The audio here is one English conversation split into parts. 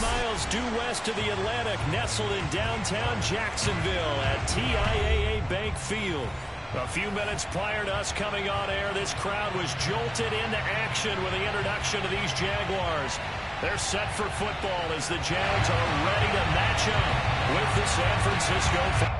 miles due west of the Atlantic, nestled in downtown Jacksonville at TIAA Bank Field. A few minutes prior to us coming on air, this crowd was jolted into action with the introduction of these Jaguars. They're set for football as the Jags are ready to match up with the San Francisco.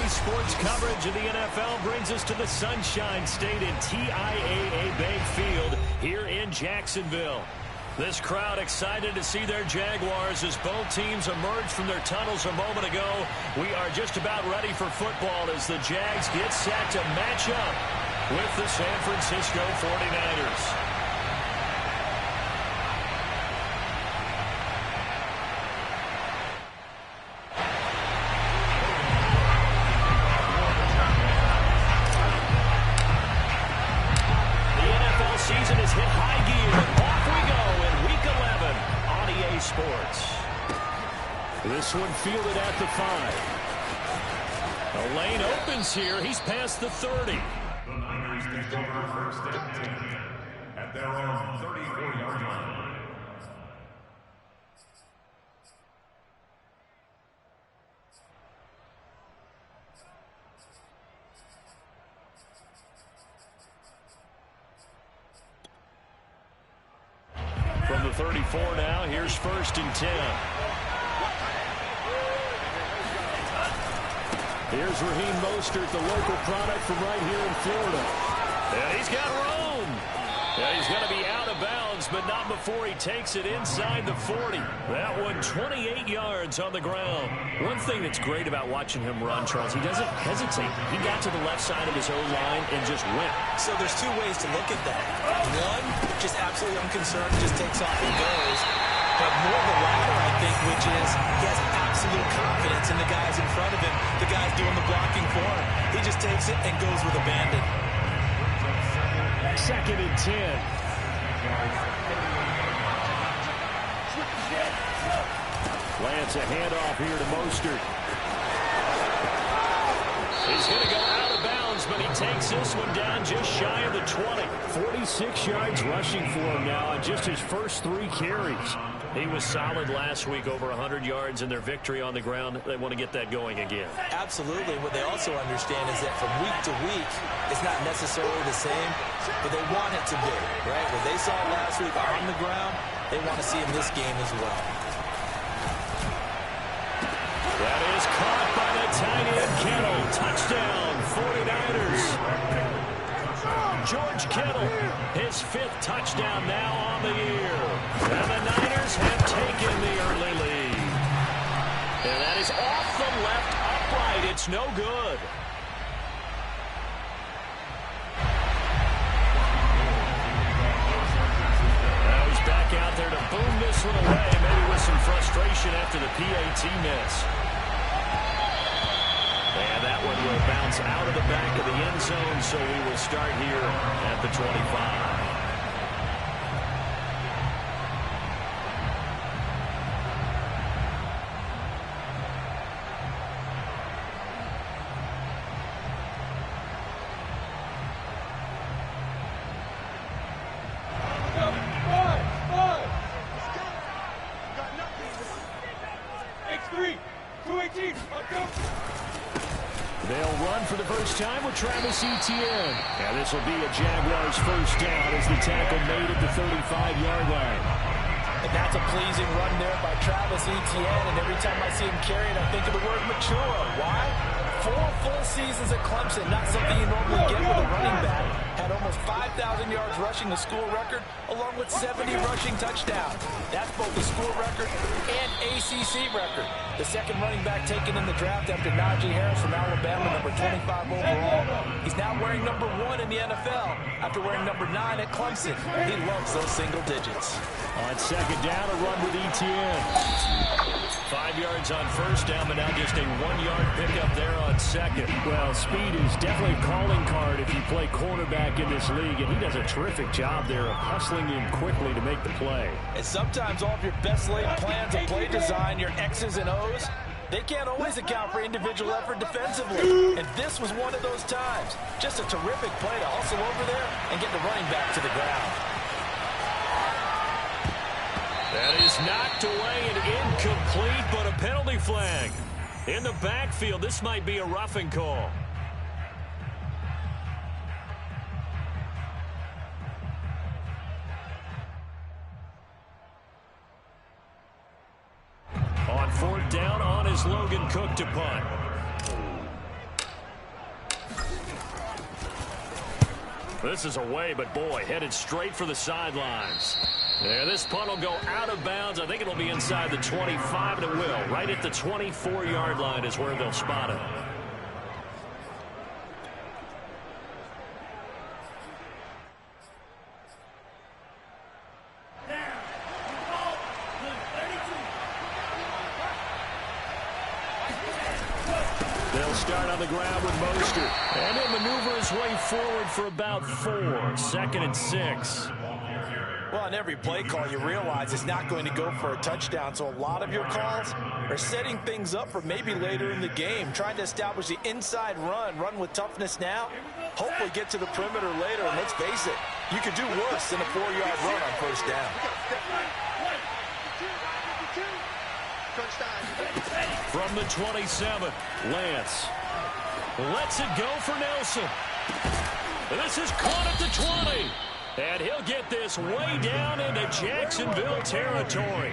Sports coverage of the NFL brings us to the Sunshine State in TIAA Bank Field here in Jacksonville. This crowd excited to see their Jaguars as both teams emerged from their tunnels a moment ago. We are just about ready for football as the Jags get set to match up with the San Francisco 49ers. Season has hit high gear. Off we go in Week 11 on EA Sports. This one fielded at the 5. The lane opens here. He's past the 30. The Niners take over first and 10 at their own 34-yard line. From the 34 now, here's 1st and 10. Here's Raheem Mostert, the local product from right here in Florida. And he's got room. Yeah, he's going to be out of bounds, but not before he takes it inside the 40. That one 28 yards on the ground. One thing that's great about watching him run, Charles, he doesn't hesitate. He got to the left side of his own line and just went. So there's two ways to look at that. One, just absolutely unconcerned, just takes off and goes. But more the latter, I think, which is he has absolute confidence in the guys in front of him, the guys doing the blocking for him. He just takes it and goes with abandon. 2nd and 10. Lance, a handoff here to Mostert. He's going to go out of bounds, but he takes this one down just shy of the 20. 46 yards rushing for him now on just his first 3 carries. He was solid last week, over 100 yards in their victory on the ground. They want to get that going again. Absolutely. What they also understand is that from week to week, it's not necessarily the same, but they want it to be, right? What they saw last week on the ground, they want to see in this game as well. That is caught by the tight end, Kittle. Touchdown, 49ers. George Kittle, his 5th touchdown now on the year. And the Niners have taken the early lead. And that is off the left upright. It's no good. Now he's back out there to boom this one away, maybe with some frustration after the PAT miss. And that one will bounce out of the back of the end zone, so we will start here at the 25. They'll run for the first time with Travis Etienne. And this will be a Jaguars first down as the tackle made at the 35-yard line. And that's a pleasing run there by Travis Etienne. And every time I see him carry it, I think of the word mature. Why? 4 full seasons at Clemson, not something you normally get with a running back. Had almost 5,000 yards rushing, the school record, along with 70 rushing touchdowns. That's both the school record and ACC record. The second running back taken in the draft after Najee Harris from Alabama, number 25 overall. He's now wearing number 1 in the NFL after wearing number 9 at Clemson. He loves those single digits. On second down, a run with Etienne. 5 yards on first down, but now just a 1-yard pickup there on second. Well, speed is definitely a calling card if you play quarterback in this league, and he does a terrific job there of hustling in quickly to make the play. And sometimes all of your best laid plans of play design, your X's and O's, they can't always account for individual effort defensively. And this was one of those times. Just a terrific play to hustle over there and get the running back to the ground. That is knocked away and incomplete, but a penalty flag. In the backfield, this might be a roughing call. On 4th down, on is Logan Cook to punt. This is away, but boy, headed straight for the sidelines. Yeah, this punt will go out of bounds. I think it'll be inside the 25, and it will. Right at the 24-yard line is where they'll spot it. They'll start on the ground with Mostert. And he'll maneuver his way forward for about 4. 2nd and 6. Well, on every play call, you realize it's not going to go for a touchdown. So a lot of your calls are setting things up for maybe later in the game, trying to establish the inside run with toughness now, hopefully get to the perimeter later. And let's face it, you could do worse than a 4-yard run on first down. From the 27, Lance lets it go for Nelson. And this is caught at the 20. And he'll get this way down into Jacksonville territory.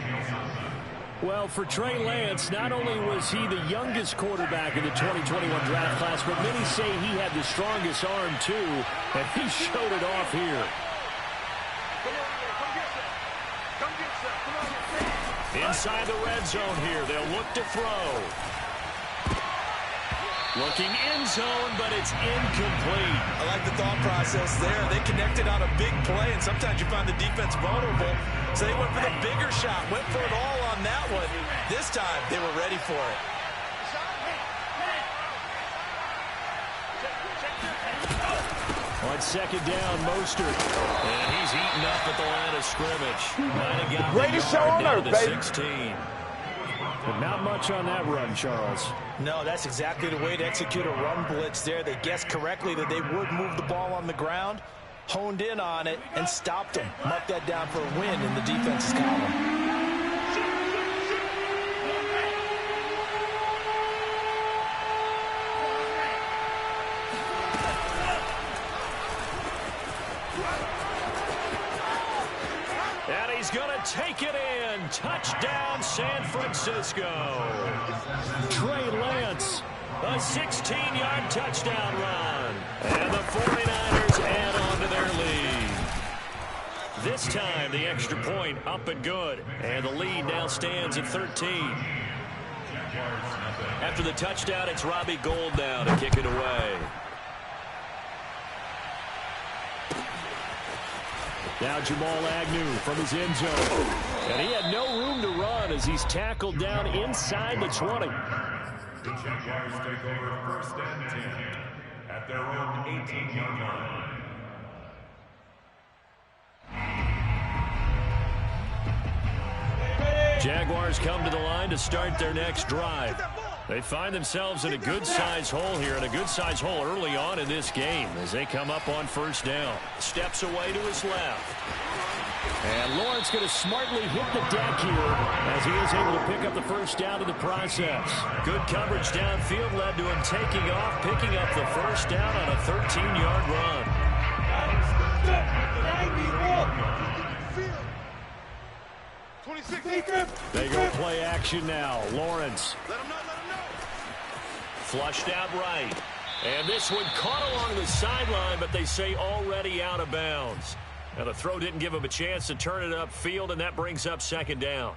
Well, for Trey Lance, not only was he the youngest quarterback in the 2021 draft class, but many say he had the strongest arm, too, and he showed it off here. Inside the red zone here, they'll look to throw. Looking end zone, but it's incomplete. I like the thought process there. They connected on a big play, and sometimes you find the defense vulnerable. So they went for the bigger shot, went for it all on that one. This time, they were ready for it. On second down, Mostert. And he's eaten up at the line of scrimmage. Might have got greatest show on earth, baby. 16. But not much on that run, Charles. No, that's exactly the way to execute a run blitz there. They guessed correctly that they would move the ball on the ground, honed in on it, and stopped them. Mark that down for a win in the defense's column. He's going to take it in. Touchdown, San Francisco. Trey Lance, a 16-yard touchdown run. And the 49ers add on to their lead. This time, the extra point up and good. And the lead now stands at 13. After the touchdown, it's Robbie Gould now to kick it away. Now Jamal Agnew from his end zone. And he had no room to run as he's tackled down inside the 20. The Jaguars take over first and 10 at their own 18-yard line. Jaguars come to the line to start their next drive. They find themselves in a good-sized hole here, and a good-sized hole early on in this game as they come up on first down. Steps away to his left. And Lawrence going to smartly hit the deck here as he is able to pick up the first down in the process. Good coverage downfield led to him taking off, picking up the first down on a 13-yard run. They go play action now. Lawrence. Flushed out right. And this one caught along the sideline, but they say already out of bounds. Now the throw didn't give him a chance to turn it upfield, and that brings up second down.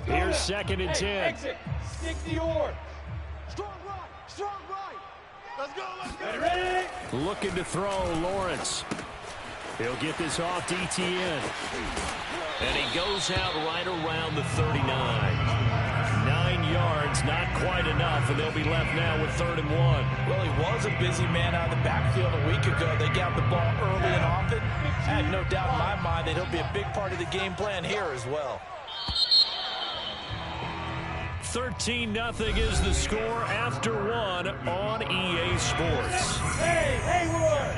Here's second and 10. Exit. 60 yards. Strong right. Strong right. Let's go. Let's go. Ready? Looking to throw, Lawrence. He'll get this off to Etienne. And he goes out right around the 39. 9 yards, not quite enough, and they'll be left now with 3rd and 1. Well, he was a busy man out of the backfield a week ago. They got the ball early and often. I had no doubt in my mind that he'll be a big part of the game plan here as well. 13-0 is the score after one on EA Sports. Hey, Hayward.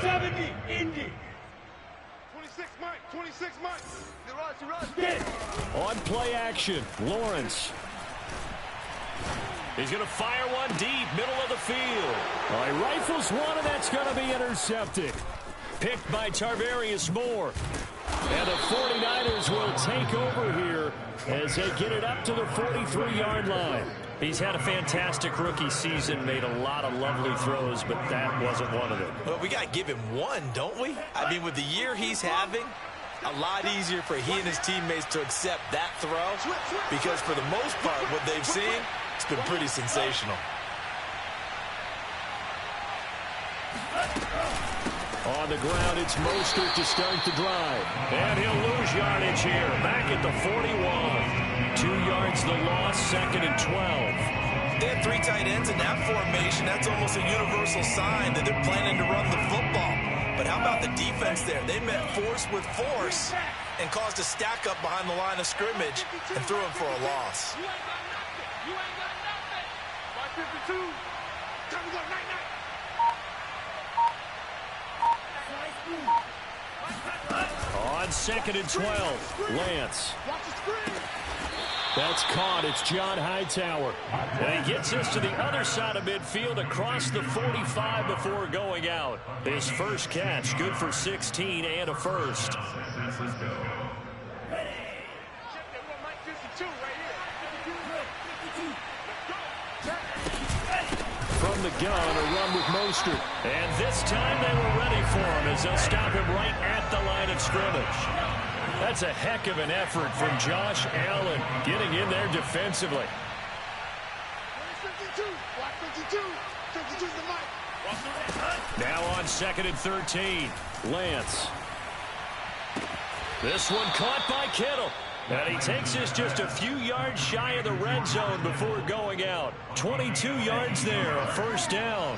70, Indy. 26, Mike. 26, Mike. Get it. On play action, Lawrence. He's going to fire one deep, middle of the field. All right, rifles one, and that's going to be intercepted. Picked by Tarvarius Moore. And the 49ers will take over here as they get it up to the 43-yard line. He's had a fantastic rookie season, made a lot of lovely throws, but that wasn't one of them. Well, we got to give him one, don't we? I mean, with the year he's having, a lot easier for he and his teammates to accept that throw because for the most part, what they've seen, it's been pretty sensational. On the ground, it's Mostert to start the drive. And he'll lose yardage here. Back at the 41. 2 yards the loss, 2nd and 12. They have 3 tight ends in that formation. That's almost a universal sign that they're planning to run the football. But how about the defense there? They met force with force and caused a stack up behind the line of scrimmage and threw him for a loss. You ain't got nothing. You ain't got nothing. 552. Time to go. Night, night. On on 2nd and 12. Lance. That's caught. It's John Hightower. And he gets us to the other side of midfield across the 45 before going out. His first catch, good for 16 and a first. From the gun, a run with Mostert. And this time they were ready for him as they'll stop him right at the line of scrimmage. That's a heck of an effort from Josh Allen getting in there defensively. 52, 52's the mic. Now on 2nd and 13, Lance. This one caught by Kittle. And he takes us just a few yards shy of the red zone before going out. 22 yards there, a first down.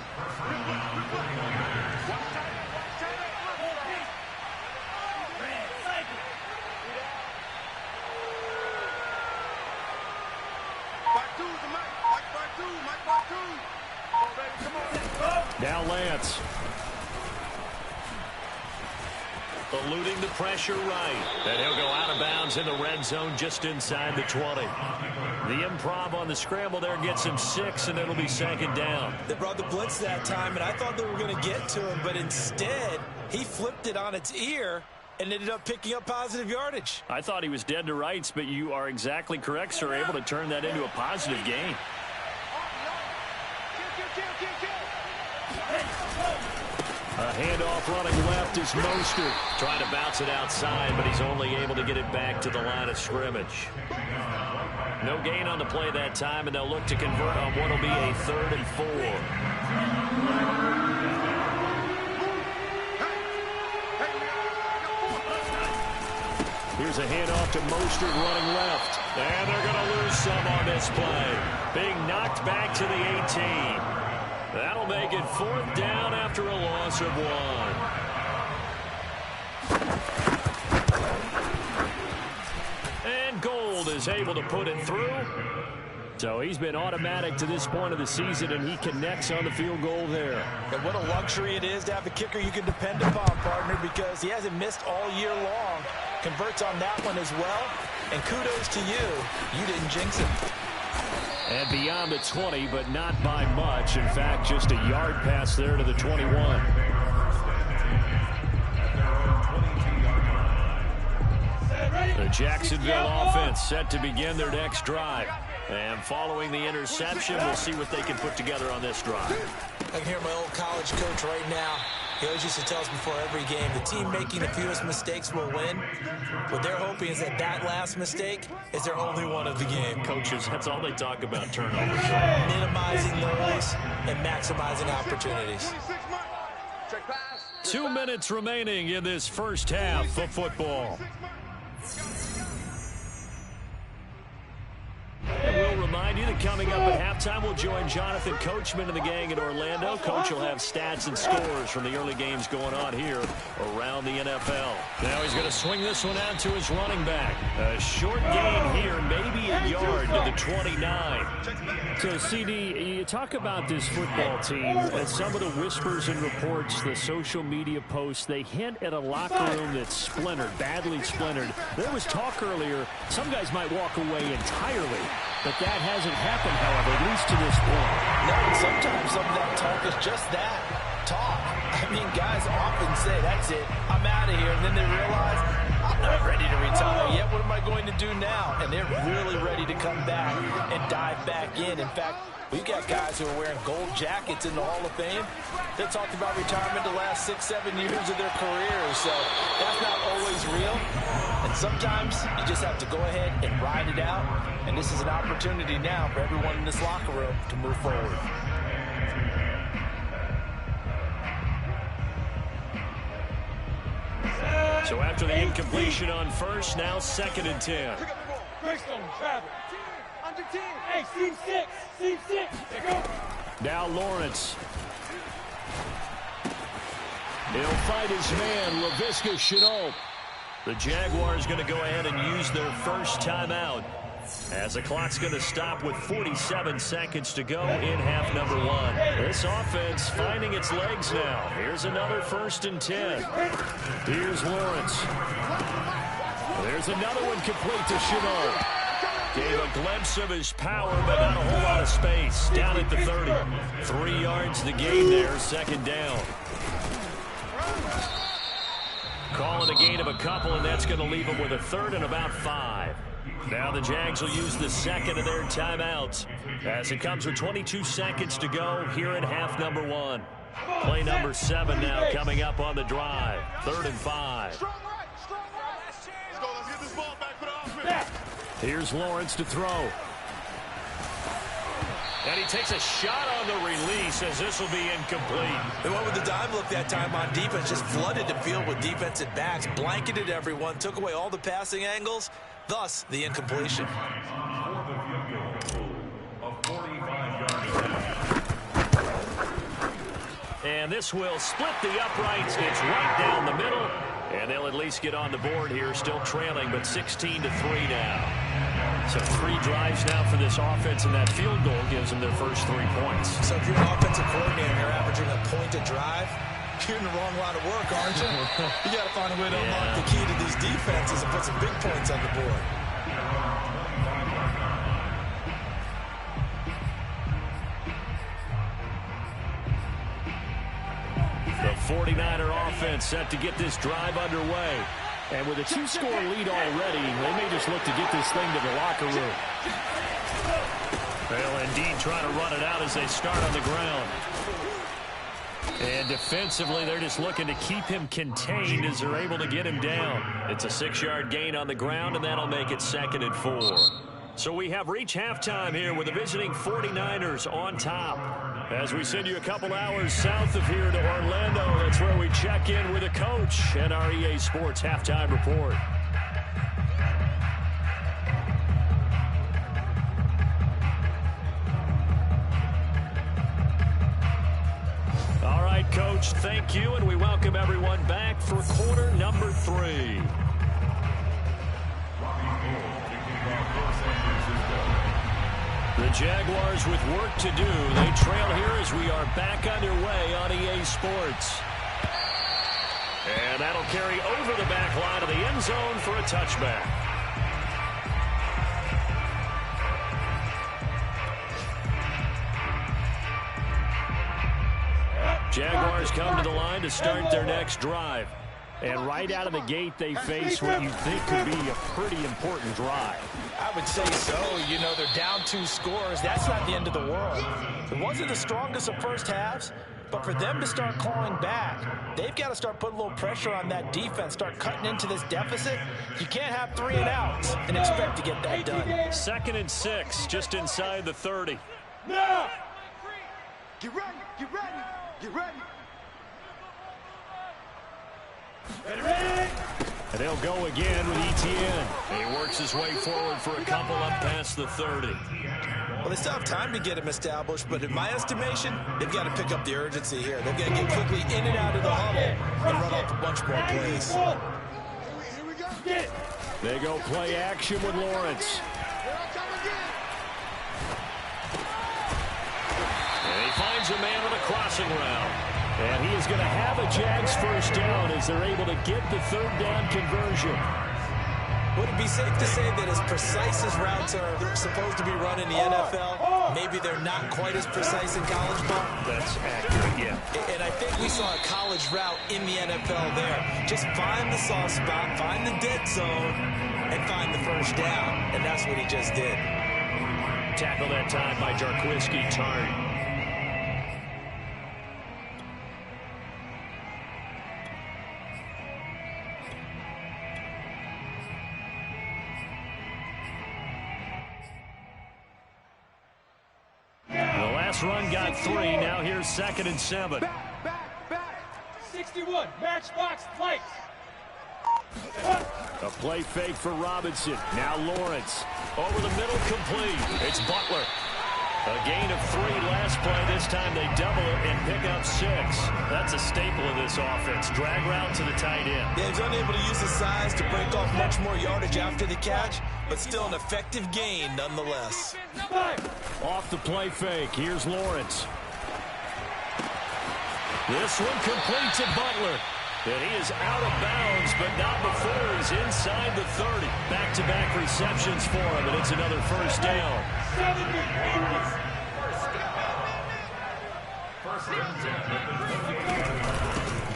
Now Lance. Eluding the pressure right. And he'll go out of bounds in the red zone just inside the 20. The improv on the scramble there gets him 6, and it'll be 2nd down. They brought the blitz that time, and I thought they were going to get to him, but instead he flipped it on its ear and ended up picking up positive yardage. I thought he was dead to rights, but you are exactly correct, sir. Able to turn that into a positive gain. A handoff running left is Mostert. Trying to bounce it outside, but he's only able to get it back to the line of scrimmage. No gain on the play that time, and they'll look to convert on what will be a 3rd and 4. Here's a handoff to Mostert running left. And they're going to lose some on this play. Being knocked back to the 18. That'll make it 4th down after a loss of 1. And Gold is able to put it through. So he's been automatic to this point of the season, and he connects on the field goal there. And what a luxury it is to have a kicker you can depend upon, partner, because he hasn't missed all year long. Converts on that one as well. And kudos to you. You didn't jinx him. And beyond the 20, but not by much. In fact, just a yard pass there to the 21. The Jacksonville offense set to begin their next drive. And following the interception, we'll see what they can put together on this drive. I can hear my old college coach right now. He always used to tell us before every game, the team making the fewest mistakes will win. What they're hoping is that that last mistake is their only one of the game. Coaches, that's all they talk about, turnovers. Minimizing those and maximizing opportunities. 2 minutes remaining in this first half of football. And we'll remind you that coming up at halftime, we'll join Jonathan Coachman and the gang in Orlando. Coach will have stats and scores from the early games going on here around the NFL. Now he's going to swing this one out to his running back. A short gain here, maybe a yard to the 29. So, CD, you talk about this football team, and some of the whispers and reports, the social media posts, they hint at a locker room that's splintered, badly splintered. There was talk earlier, some guys might walk away entirely. But that hasn't happened, however, at least to this point. No, sometimes some of that talk is just that, talk. I mean, guys often say, that's it, I'm out of here. And then they realize, I'm not ready to retire yet. What am I going to do now? And they're really ready to come back and dive back in. In fact, we've got guys who are wearing gold jackets in the Hall of Fame. They talked about retirement the last 6-7 years of their careers. So that's not always real. And sometimes you just have to go ahead and ride it out. And this is an opportunity now for everyone in this locker room to move forward. So after the incompletion on first, now 2nd and 10. Under 10. Hey, seam 6. Seam 6. There go. Now Lawrence. He'll fight his man, Laviska Shenault. The Jaguars going to go ahead and use their first timeout. As the clock's going to stop with 47 seconds to go in half number one. This offense finding its legs now. Here's another 1st and 10. Here's Lawrence. There's another one complete to Shenault. Gave a glimpse of his power, but not a whole lot of space. Down at the 30. 3 yards the gain there, 2nd down. Calling a gain of a couple, and that's going to leave them with a 3rd and about 5. Now the Jags will use the 2nd of their timeouts as it comes with 22 seconds to go here in half number one. Play number 7 now coming up on the drive. 3rd and 5. Here's Lawrence to throw. And he takes a shot on the release as this will be incomplete. They went with the dime look that time on defense, just flooded the field with defensive backs, blanketed everyone, took away all the passing angles, thus the incompletion. And this will split the uprights. It's right down the middle. And they'll at least get on the board here, still trailing, but 16-3 now. So 3 drives now for this offense, and that field goal gives them their first 3 points. So if you're an offensive coordinator and you're averaging a point a drive, you're in the wrong line of work, aren't you? You got to find a way to unlock the key to these defenses and put some big points on the board. The 49er offense set to get this drive underway. And with a 2-score lead already, they may just look to get this thing to the locker room. They'll indeed try to run it out as they start on the ground. And defensively, they're just looking to keep him contained as they're able to get him down. It's a 6-yard gain on the ground, and that'll make it 2nd and 4. So we have reached halftime here with the visiting 49ers on top. As we send you a couple hours south of here to Orlando, that's where we check in with a coach and our EA Sports Halftime Report. All right, Coach, thank you, and we welcome everyone back for quarter number 3. The Jaguars with work to do. They trail here as we are back underway on EA Sports. And that'll carry over the back line of the end zone for a touchback. Jaguars come to the line to start their next drive. And right out of the gate, they face what you think could be a pretty important drive. I would say so. You know, they're down 2 scores. That's not the end of the world. It wasn't the strongest of first halves, but for them to start clawing back, they've got to start putting a little pressure on that defense, start cutting into this deficit. You can't have 3 and outs and expect to get that done. 2nd and 6, just inside the 30. Now! Get ready, get ready, get ready. And they'll go again with Etienne. He works his way forward for a couple up past the 30. Well, they still have time to get him established, but in my estimation, they've got to pick up the urgency here. They've got to get quickly in and out of the huddle and run off a bunch more plays. Here we go. Get it. They go play action with Lawrence. And he finds a man on a crossing route. And he is going to have a Jags first down as they're able to get the 3rd down conversion. Would it be safe to say that as precise as routes are supposed to be run in the NFL, maybe they're not quite as precise in college ball? That's accurate, yeah. And I think we saw a college route in the NFL there. Just find the soft spot, find the dead zone, and find the first down. And that's what he just did. Tackle that time by Jarquiski Tartt. Run got 3. Now here's 2nd and 7. Back. 61. Matchbox flight. A play fake for Robinson. Now Lawrence. Over the middle, complete. It's Butler. A gain of 3 last play. This time they double it and pick up 6. That's a staple of this offense. Drag route to the tight end. Yeah, he's unable to use his size to break off much more yardage after the catch, but still an effective gain nonetheless. Off the play fake. Here's Lawrence. This one complete to Butler. And he is out of bounds, but not before he's inside the 30. Back-to-back receptions for him, and it's another first down.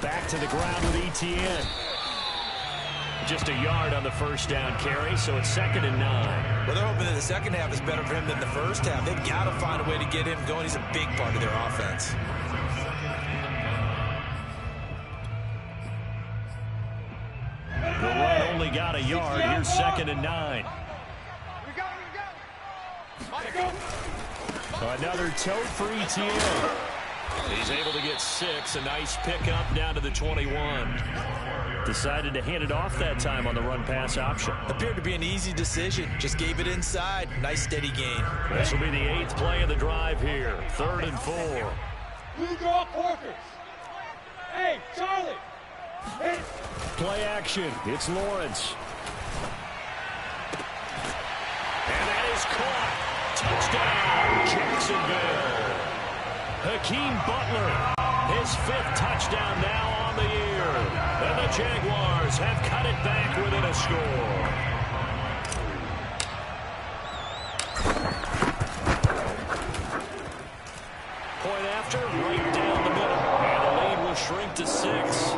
Back to the ground with ETN. Just a yard on the first down carry, so it's 2nd and 9. Well, they're hoping that the second half is better for him than the first half. They've got to find a way to get him going. He's a big part of their offense. The run only got a yard. Here's 2nd and 9. Another tote for ETN. He's able to get 6. A nice pickup down to the 21. Decided to hand it off that time on the run-pass option. Appeared to be an easy decision. Just gave it inside. Nice steady gain. This will be the 8th play of the drive here. 3rd and 4. Blue draw Porkers. Hey, Charlie. Hey. Play action. It's Lawrence. And that is caught. Touchdown, Jacksonville. Hakeem Butler, his 5th touchdown now on the year. And the Jaguars have cut it back within a score. Point after, right down the middle. And the lead will shrink to 6.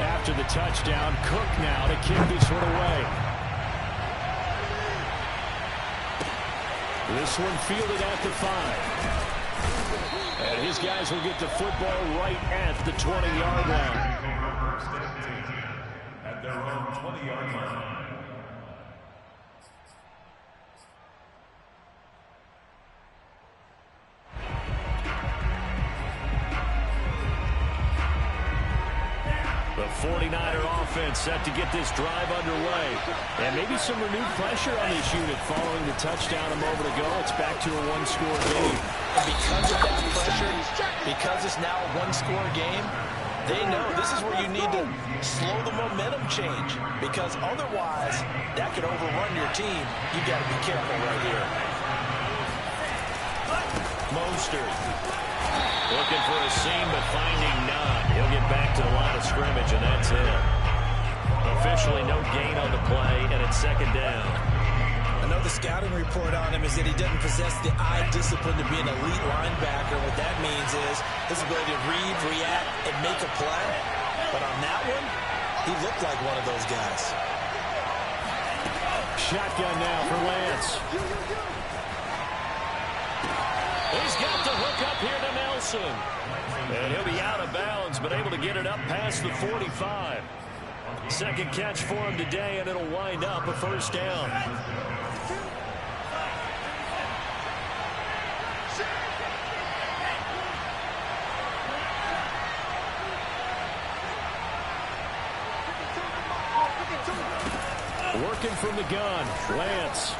After the touchdown, Cook now to kick this one away. This one fielded at the 5. And his guys will get the football right at the 20-yard line. At their own 20-yard line. The 49er offense set to get this drive underway. And maybe some renewed pressure on this unit following the touchdown a moment ago. It's back to a 1-score game. And because of that pressure, because it's now a 1-score game, they know this is where you need to slow the momentum change. Because otherwise, that could overrun your team. You've got to be careful right here. Mostert looking for a seam, but finding none. He'll get back to the line of scrimmage, and that's it. Officially no gain on the play, and it's 2nd down. I know the scouting report on him is that he doesn't possess the eye discipline to be an elite linebacker. What that means is his ability to read, react, and make a play. But on that one, he looked like one of those guys. Shotgun now for Lance. He's got the hook up here to Nelson. And he'll be out of bounds, but able to get it up past the 45. 2nd catch for him today, and it'll wind up a first down. Working from the gun, Lance.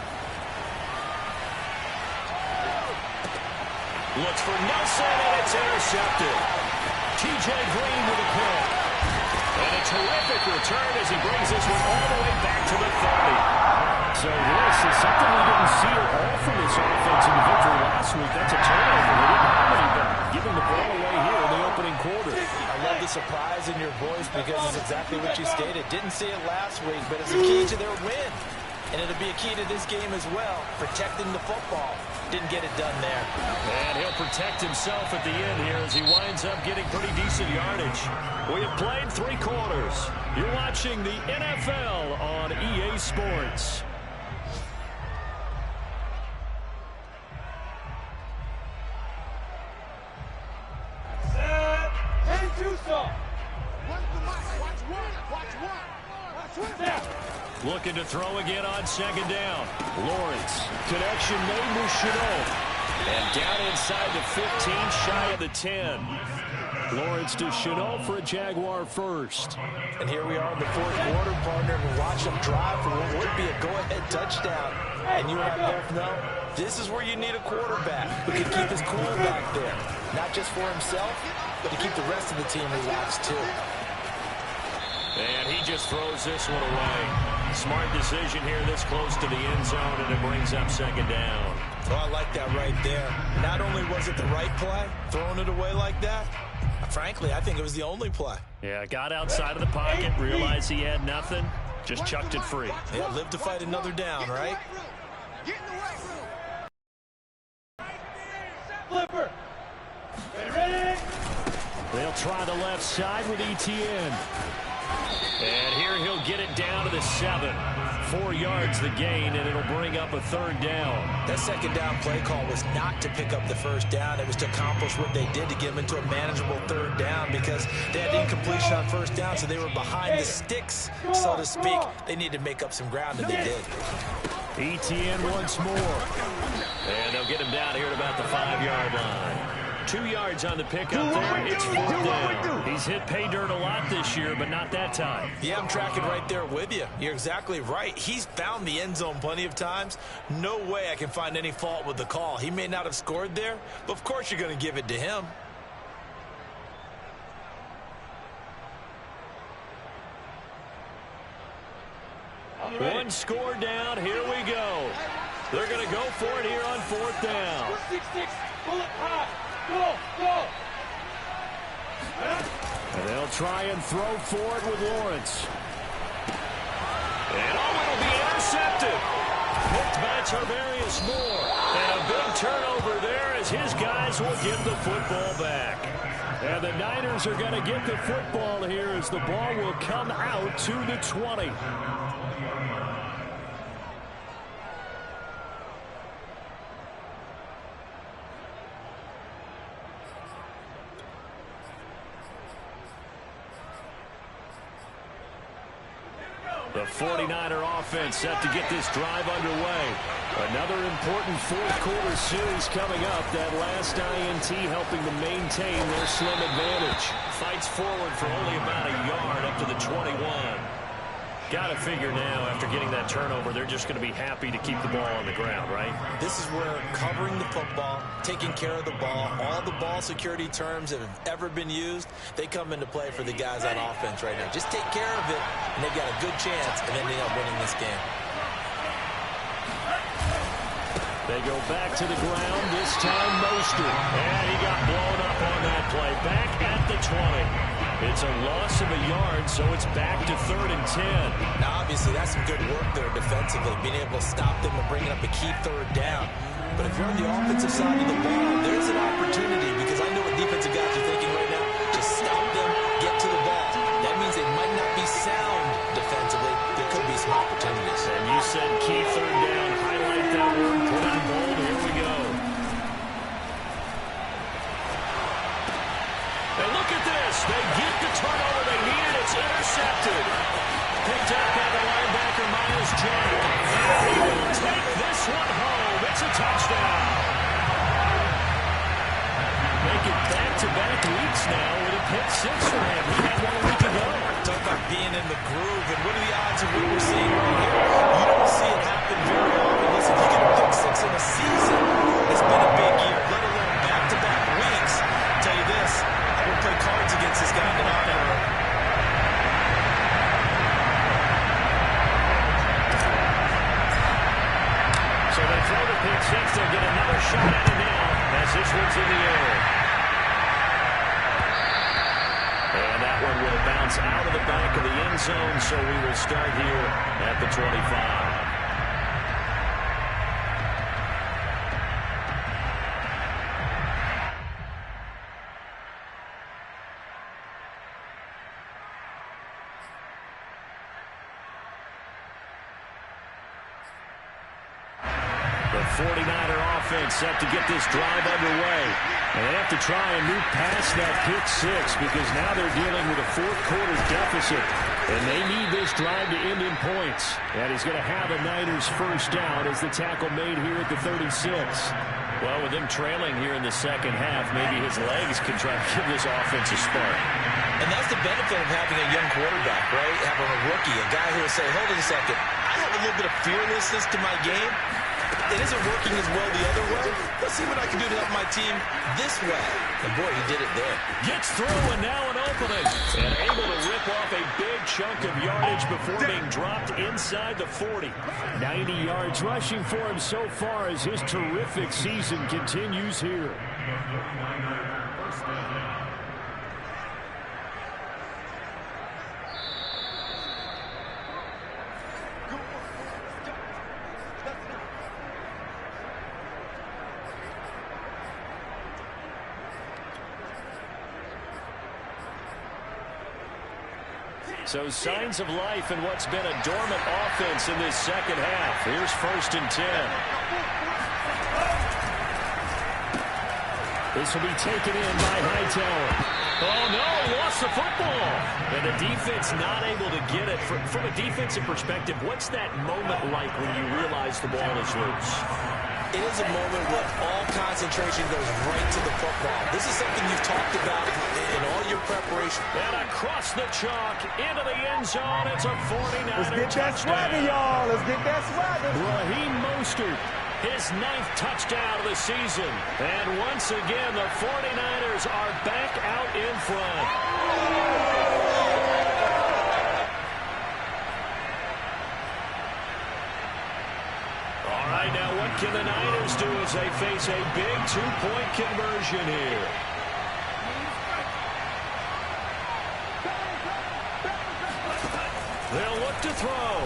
Looks for Nelson, and it's intercepted. T.J. Green with a pick. And a terrific return as he brings this one all the way back to the 30. So this is something we didn't see at all from this offense in the victory last week. That's a turnover. They didn't have any, but giving the ball away here in the opening quarter. I love the surprise in your voice because it's exactly what you stated. Didn't see it last week, but it's a key to their win. And it'll be a key to this game as well, protecting the football. Didn't get it done there. And he'll protect himself at the end here as he winds up getting pretty decent yardage. We have played 3 quarters. You're watching the NFL on EA Sports. Hey, Tucson. Watch one. Looking to throw again on 2nd down. Lawrence. Connection made with Chenault. And down inside the 15, shy of the 10. Lawrence to Shenault for a Jaguar first. And here we are in the fourth quarter, partner, and watch them drive for what would be a go-ahead touchdown. And you and I both know this is where you need a quarterback who can keep his cool back there. Not just for himself, but to keep the rest of the team relaxed too. And he just throws this one away. Smart decision here this close to the end zone, and it brings up second down. Oh, I like that right there. Not only was it the right play, throwing it away like that, frankly, I think it was the only play. Yeah, got outside of the pocket, realized he had nothing, just chucked it free. Yeah, live to fight another down, right? Get in the right room. Flipper. Ready? They'll try the left side with Etienne. And here he'll get it down to the 7. 4 yards the gain, and it'll bring up a third down. That second down play call was not to pick up the first down. It was to accomplish what they did to get them into a manageable third down because they had incompletion on first down, so they were behind the sticks, so to speak. They needed to make up some ground, and they did. Etienne once more. And they'll get him down here at about the 5-yard line. 2 yards on the pickup there. It's fourth down. He's hit pay dirt a lot this year, but not that time. Yeah, I'm tracking right there with you. You're exactly right. He's found the end zone plenty of times. No way I can find any fault with the call. He may not have scored there, but of course you're going to give it to him. One score down. Here we go. They're going to go for it here on fourth down. 6-6. Pull it high. Go. And they'll try and throw for it with Lawrence. And it'll be intercepted. Picked by Tarvarius Moore. And a big turnover there as his guys will get the football back. And the Niners are going to get the football here as the ball will come out to the 20. The 49er offense set to get this drive underway. Another important fourth quarter series coming up. That last INT helping to maintain their slim advantage. Fights forward for only about a yard up to the 21. Got to figure now after getting that turnover, they're just going to be happy to keep the ball on the ground, right? This is where covering the football, taking care of the ball, all the ball security terms that have ever been used, they come into play for the guys on offense right now. Just take care of it, and they've got a good chance of ending up winning this game. They go back to the ground, this time Mostert. And he got blown up on that play. Back at the 20. It's a loss of a yard, so it's back to 3rd and 10. Now, obviously, that's some good work there defensively, being able to stop them and bring up a key third down. But if you're on the offensive side of the ball, there's an opportunity, because I know what defensive guys are thinking right now. Just stop them, get to the ball. That means they might not be sound defensively. There could be some opportunities. And you said key third down. Highlight that word. Put it in bold. Here we go. And look at this. They get the turnover they needed. It's intercepted. Picked up by the linebacker, Myles Jack. And he will take this one home. It's a touchdown. Make it back-to-back weeks now with a pick six for him. He had 1 week ago. Talk about being in the groove, and what are the odds of what we're seeing right here? You don't see it happen very often. Listen, you get a pick six in a season. It's been a big year, let alone back-to-back weeks. I'll tell you this, I would play cards against this guy in honor of him. So they throw the pick six. They'll get another shot at it now as this one's in the air. And that one will bounce out of the back of the end zone, so we will start here at the 25. The 49er offense set to get this drive underway. And they have to try and move past that pick six because now they're dealing with a fourth quarter deficit. And they need this drive to end in points. And he's going to have a Niners first down as the tackle made here at the 36. Well, with them trailing here in the second half, maybe his legs can try to give this offense a spark. And that's the benefit of having a young quarterback, right? Having a rookie, a guy who will say, hold on a second, I have a little bit of fearlessness to my game. It isn't working as well the other way. Let's see what I can do to help my team this way. And boy, he did it there. Gets through and now an opening. And able to rip off a big chunk of yardage before being dropped inside the 40. 90 yards rushing for him so far as his terrific season continues here. So signs of life in what's been a dormant offense in this second half. Here's 1st and 10. This will be taken in by Hightower. Oh, no, he lost the football. And the defense not able to get it. From a defensive perspective, what's that moment like when you realize the ball is loose? It is a moment where all concentration goes right to the football. This is something you've talked about in all your preparation. And across the chalk, into the end zone, it's a 49er touchdown. Let's get that swagger, y'all. Let's get that swagger. Raheem Mostert, his 9th touchdown of the season. And once again, the 49ers are back out in front. Now what can the Niners do as they face a big 2-point conversion here? They'll look to throw.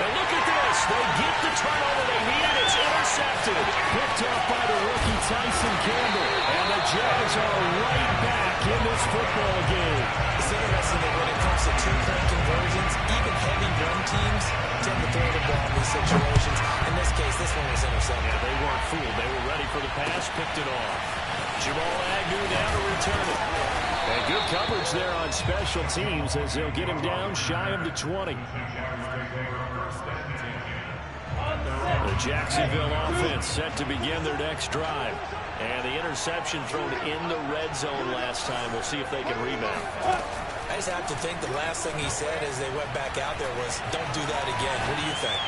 And look at this. They get the turnover they need. It's intercepted. Picked up by the rookie Tyson Campbell. And the Jags are right back in this football game. It's interesting that when it comes to 2-point conversions, even heavy run teams tend to throw the ball in these situations. In this case, this one was intercepted. Yeah, they weren't fooled. They were ready for the pass, picked it off. Jamal Agnew now to return it. And good coverage there on special teams as they'll get him down shy of the 20. The Jacksonville offense set to begin their next drive. And the interception thrown in the red zone last time. We'll see if they can rebound. I just have to think the last thing he said as they went back out there was, don't do that again. What do you think?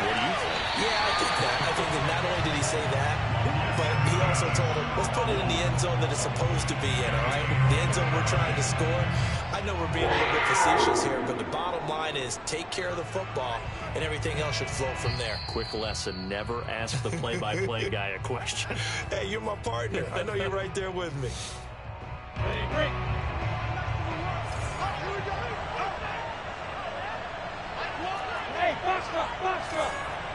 What do you think? Yeah, I think that. I think that not only did he say that, but he also told him, let's put it in the end zone that it's supposed to be in, all right? The end zone we're trying to score. I know we're being a little bit facetious here, but the bottom line is take care of the football, and everything else should flow from there. Quick lesson, never ask the play-by-play guy a question. Hey, you're my partner. I know you're right there with me. Hey, great.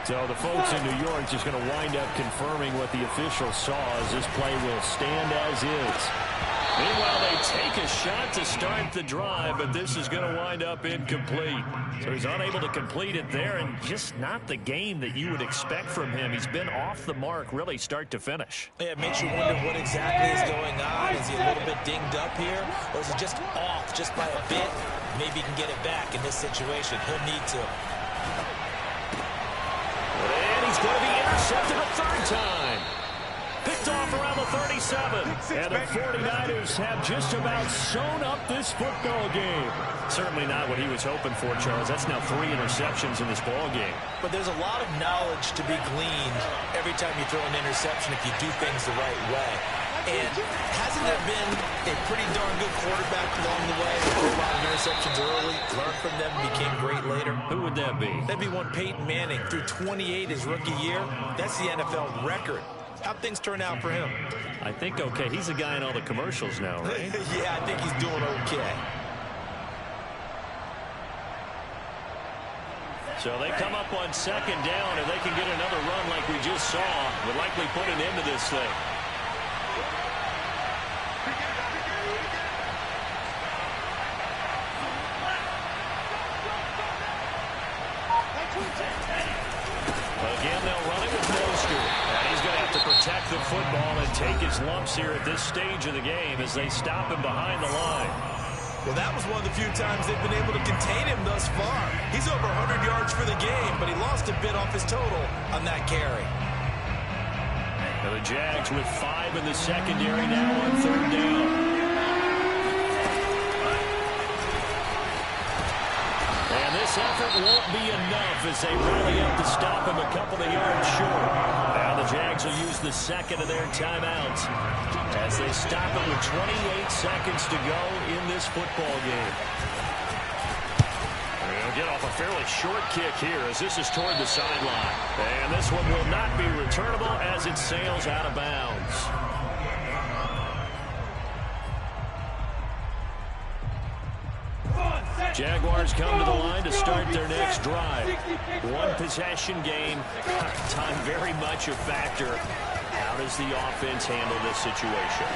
So the folks in New York just going to wind up confirming what the official saw as this play will stand as is. Meanwhile, they take a shot to start the drive, but this is going to wind up incomplete. So he's unable to complete it there, and just not the game that you would expect from him. He's been off the mark really start to finish. Yeah, it makes you wonder what exactly is going on. Is he a little bit dinged up here, or is he just off just by a bit? Maybe he can get it back in this situation. He'll need to. And he's going to be intercepted a 3rd time. Picked off around the 37. And the 49ers have just about sewn up this football game. Certainly not what he was hoping for, Charles. That's now 3 interceptions in this ball game. But there's a lot of knowledge to be gleaned every time you throw an interception if you do things the right way. And hasn't there been a pretty darn good quarterback along the way who threw a lot of interceptions early, learned from them, became great later? Who would that be? That'd be one Peyton Manning. Threw 28 his rookie year. That's the NFL record. How'd things turn out for him? I think okay. He's a guy in all the commercials now, right? Yeah, I think he's doing okay. So they come up on 2nd down, and they can get another run like we just saw. Would likely put an end to this thing. Again, they'll run it with Mostert. And he's going to have to protect the football and take his lumps here at this stage of the game as they stop him behind the line. Well, that was one of the few times they've been able to contain him thus far. He's over 100 yards for the game, but he lost a bit off his total on that carry. Now the Jags with 5 in the secondary now on 3rd down. And this effort won't be enough as they rally up to stop him a couple of yards short. Now the Jags will use the second of their timeouts as they stop him with 28 seconds to go in this football game. They'll get off a fairly short kick here as this is toward the sideline. And this one will not be returnable as it sails out of bounds. Jaguars come to the line to start their next drive. One possession game, time very much a factor. How does the offense handle this situation?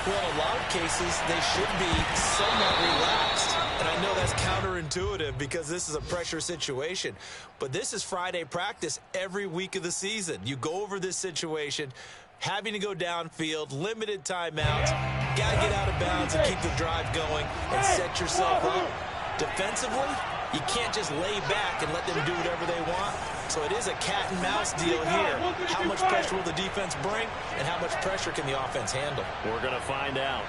Well, in a lot of cases, they should be somewhat relaxed. And I know that's counterintuitive because this is a pressure situation. But this is Friday practice every week of the season. You go over this situation, having to go downfield, limited timeouts, got to get out of bounds and keep the drive going and set yourself up. Defensively, you can't just lay back and let them do whatever they want. So it is a cat and mouse deal here. How much pressure will the defense bring, and how much pressure can the offense handle? We're going to find out.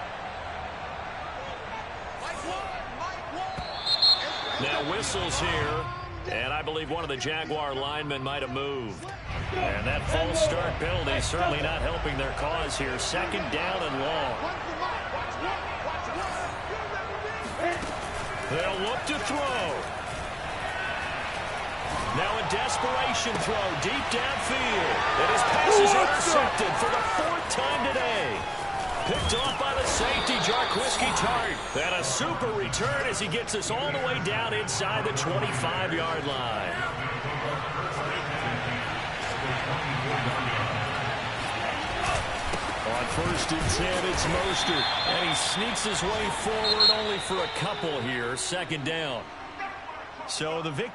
Now whistles here, and I believe one of the Jaguar linemen might have moved. And that false start penalty certainly not helping their cause here. 2nd down and long. They'll look to throw. Now a desperation throw deep downfield. And his pass is intercepted for the 4th time today. Picked off by the safety, Jarquiski Tartt. And a super return as he gets us all the way down inside the 25-yard line. On 1st and 10, it's Mostert. And he sneaks his way forward only for a couple here. 2nd down. So the victory.